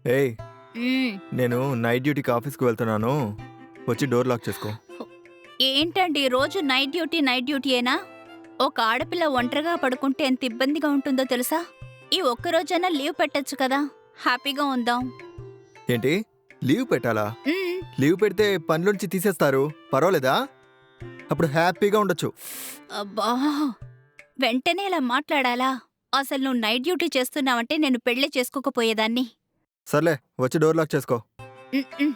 ఏయ్! హ్మ్. నేను నైట్ డ్యూటీకి ఆఫీస్‌కి వెళ్తున్నాను. వచ్చి డోర్ లాక్ చేసుకో. ఏంటండి రోజు నైట్ డ్యూటీయేనా? ఒక ఆడపిల్ల ఒంటరిగా పడుకుంటే ఎంత ఇబ్బందిగా ఉంటుందో తెలుసా? ఈ ఒక్క రోజైనా లీవ్ పెట్టొచ్చు కదా! హ్యాపీగా ఉందాం. ఏంటి? లీవ్ పెట్టాలా? హ్మ్. లీవ్ పెడితే పనిలోంచి తీసేస్తారు. పర్వాలేదా? అప్పుడు హ్యాపీగా ఉండొచ్చు. అబ్బా! వెంటనే ఇలా మాట్లాడాలా? అసలు నువ్వు నైట్ డ్యూటీ చేస్తున్నావంటే నేను పెళ్లి చేసుకోకపోయేదాన్ని. సర్లే వచ్చి డోర్ లాక్ చేసుకో. హ్మ్. హ్మ్.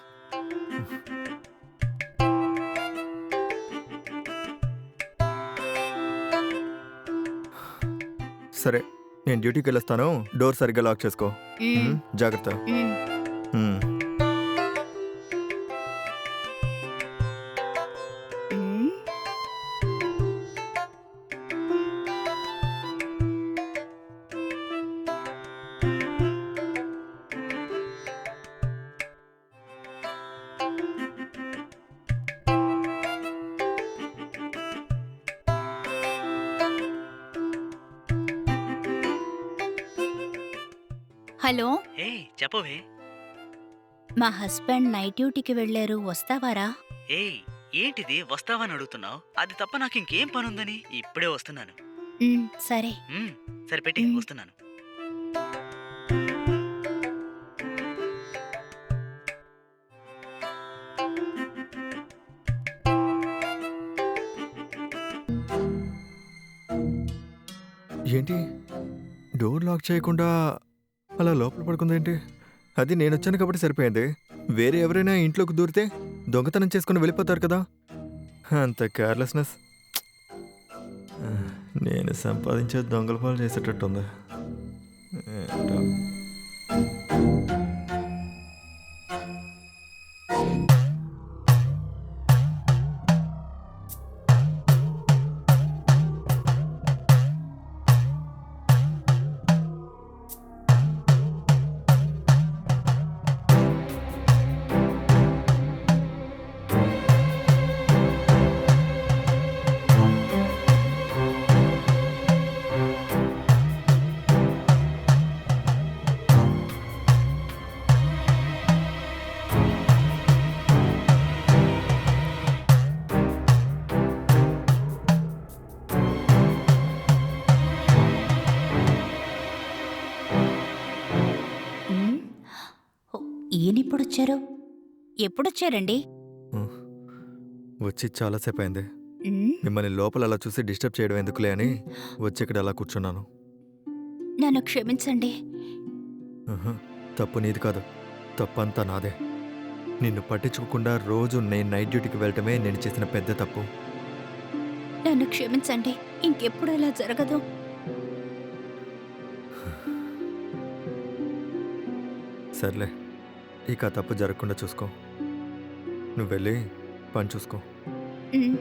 సరే నేను డ్యూటీకెళ్ళొస్తాను. డోర్ సరిగ్గా లాక్ చేసుకో. హ్మ్. జాగ్రత్త. హ్మ్. హ్మ్. హ్మ్. హలో! ఏయ్ చెప్పవే. మా హస్బెండ్ నైట్ డ్యూటీకి వెళ్లారు. వస్తావారా? ఏయ్ ఏంటిది వస్తావని అడుగుతున్నావు? అది తప్ప నాకు ఇంకేం పనుందని ఇప్పుడే వస్తున్నాను. సరే. మ్మ్, సరే పెట్టి హ్మ్. వస్తున్నాను. ఏంటి? డోర్ లాక్ చేయకుండా అలా లోపల పడుకుందేంటి? అది నేనొచ్చాను కాబట్టి సరిపోయింది. వేరే ఎవరైనా ఇంట్లోకి దూరితే దొంగతనం చేసుకొని వెళ్ళిపోతారు కదా! అంత కేర్‌లెస్‌నెస్. నేను సంపాదించే దొంగల పాలు చేసేటట్టుంది. ఏంటో. హ్మ్. ఓహ్! ఈయనెప్పుడొచ్చారు? ఎప్పుడొచ్చారండి? హ్మ్. వచ్చి చాలా సేపయింది. హ్మ్. మిమ్మల్ని లోపల అలా చూసి డిస్టర్బ్ చేయడం ఎందుకులే అని హ్మ్. వచ్చి ఇక్కడ అలా కూర్చున్నాను. నన్ను క్షమించండి. ఆహా! తప్పు నీది కాదు. తప్పంతా నాదే. నిన్ను పట్టించుకోకుండా రోజు నేను నైట్ డ్యూటీకి వెళ్ళటమే నేను చేసిన పెద్ద తప్పు. నన్ను క్షమించండి. ఇంకెప్పుడు ఇలా జరగదు. సర్లే. ఇక ఆ తప్పు జరగకుండా చూసుకో. నువ్వెళ్ళి పని చూసుకో. హ్మ్.